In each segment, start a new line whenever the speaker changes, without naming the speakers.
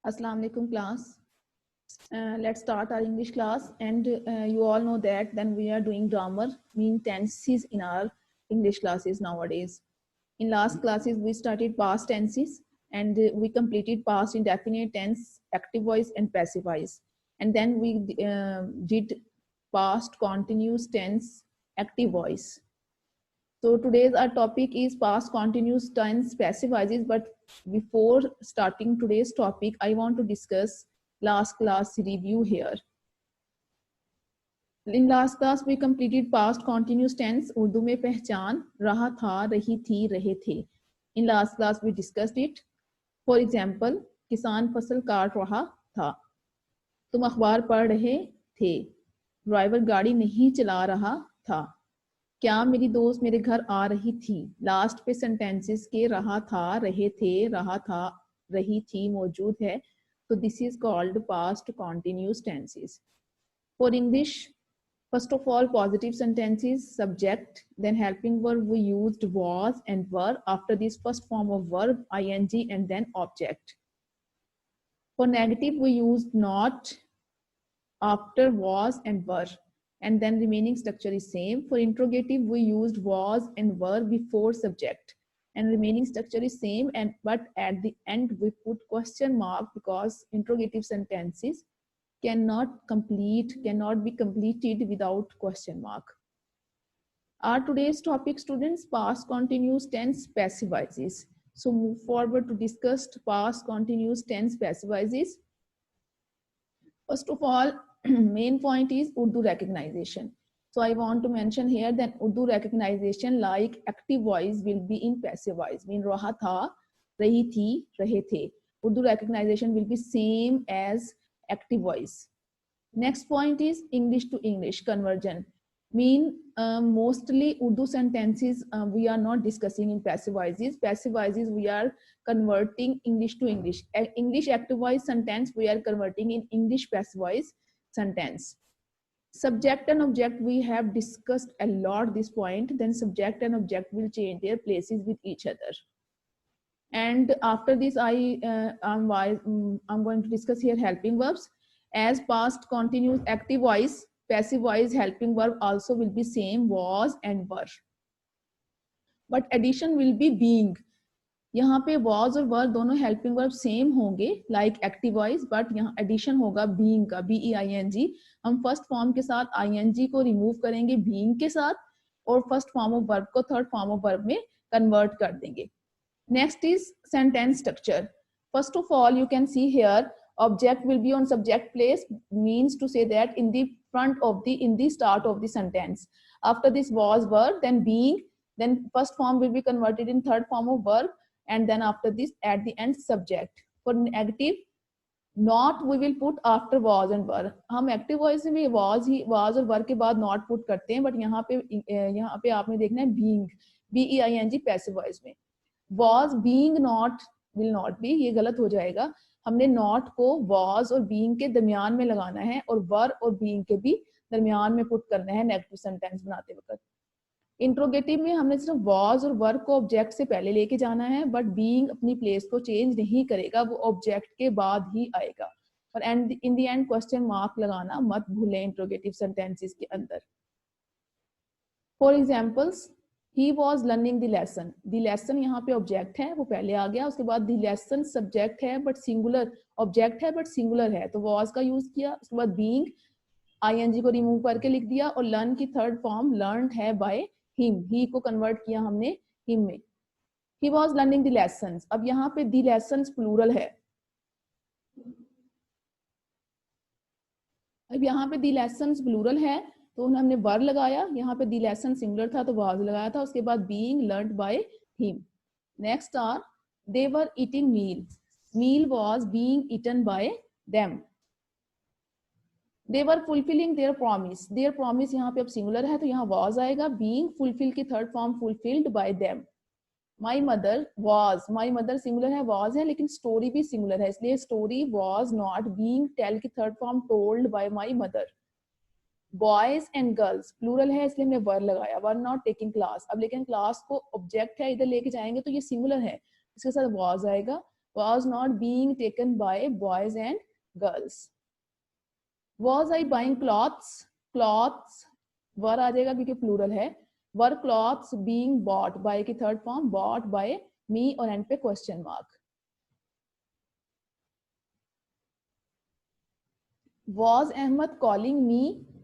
Assalamu alaikum class. Let's start our English class, and you all know that then we are doing grammar, mean tenses in our English classes nowadays. In last classes we started past tenses, and we completed past indefinite tense, active voice and passive voice, and then we did past continuous tense, active voice. So today's our topic is past continuous tense passive voices. But before starting today's topic, I want to discuss last class review here. In last class we completed past continuous tense, Urdu में पहचान, रहा था, रही थी, रहे थे. In last class we discussed it. For example, किसान फसल काट रहा था, तुम अखबार पढ़ रहे थे, ड्राइवर गाड़ी नहीं चला रहा था, क्या मेरी दोस्त मेरे घर आ रही थी. लास्ट पे सेंटेंसेस के रहा था, रहे थे, रहा था, रही थी मौजूद है, तो this is called past continuous tenses. For English, first of all, positive sentences, subject, then helping verb we used was and were. After this first form of verb, ing, and then object. For negative we used not, after was and were, and then remaining structure is same. For interrogative we used was and were before subject, and remaining structure is same, and but at the end we put question mark because interrogative sentences cannot be completed without question mark. Our today's topic, students, past continuous tense passive voices. So move forward to discuss past continuous tense passive voices. First of all, main point is Urdu recognition. So I want to mention here that Urdu recognition like active voice will be in passive voice. Mean raha tha, rahi thi, rahe the. Urdu recognition will be same as active voice. Next point is English to English conversion. Mean mostly Urdu sentences we are not discussing in passive voices. Passive voices we are converting English to English. English active voice sentence we are converting in English passive voice sentence. Subject and object we have discussed a lot this point. Then subject and object will change their places with each other. And after this I'm going to discuss here helping verbs. As past continuous active voice, passive voice helping verb also will be same was and were, but addition will be being. यहाँ पे was और were दोनों helping verb same होंगे like active voice, but यहाँ addition होगा being का, being. हम first form के साथ ing को remove करेंगे being के साथ, और first form of verb को third form of verb में convert कर देंगे. Next is sentence structure. First of all, you can see here object will be on subject place, means to say that in the front of in the start of the sentence. After this was, were, then being, then first form will be converted in third form of verb, and then after this at the end subject. For negative, not we will put after was and were. हम active voice में was और were के बाद not put करते हैं, but यहाँ पे आपने देखना है being, being passive voice में. Was, being, not will not be, ये गलत हो जाएगा. हमने not को was और being के दरमियान में लगाना है, और were और being के भी दरमियान में पुट करना है नेगेटिव सेंटेंस बनाते वक्त. इंट्रोगेटिव में हमने सिर्फ was और were को ऑब्जेक्ट से पहले लेके जाना है, बट being अपनी प्लेस को चेंज नहीं करेगा, वो ऑब्जेक्ट के बाद ही आएगा. और and in the end question mark लगाना मत भूलें इंट्रोगेटिव सेंटेंसेस के अंदर. For examples, he was learning the lesson. The lesson यहाँ पे ऑब्जेक्ट है, वो पहले आ गया. उसके बाद the lesson सब्जेक्ट है बट सिंगुलर, ऑब्जेक्ट है बट सिंगुलर है, तो was का यूज किया. उसके बाद being, ing को रिमूव करके लिख दिया, और learn की थर्ड फॉर्म learned है by him. he को कन्वर्ट किया हमने him में. he was learning the lessons. अब यहाँ पे the lessons प्लूरल है. अब यहाँ पे the lessons प्लूरल है, तो हमने वर लगाया. यहाँ पे the lesson सिंगुलर था तो was लगाया था. उसके बाद being learned by him. Next are they were eating meal. Meal was being eaten by them. They were fulfilling their promise. Their promise यहाँ पे अब सिंगुलर है तो यहाँ was आएगा. being fulfill की third form fulfilled by them. My mother was, my mother singular है, was है, लेकिन story भी सिंगुलर है, इसलिए story was not being tell की third form told by my mother. Boys and girls plural है, इसलिए हमने वर लगाया. Were not taking class. अब लेकिन क्लास को ऑब्जेक्ट है, इधर लेके जाएंगे तो ये सिंगुलर है, इसके साथ was आएगा. was not being taken by boys and girls. Was I buying clothes? Clothes वर आ जाएगा क्योंकि प्लूरल है. Were clothes being bought by की third form, bought by me और एंड पे question mark. Was Ahmed calling me?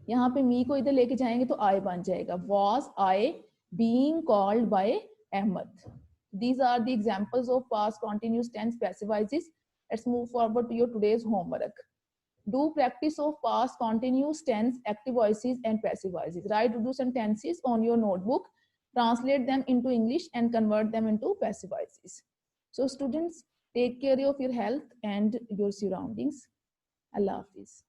यहाँ पे me को इधर लेके जाएंगे तो I बन जाएगा. Was I being called by Ahmed? These are the examples of past continuous tense passive voices. Let's move forward to your today's homework. Do practice of past continuous tense active voices and passive voices. Write do sentences on your notebook, translate them into English and convert them into passive voices. So students, take care of your health and your surroundings. Allah Hafiz.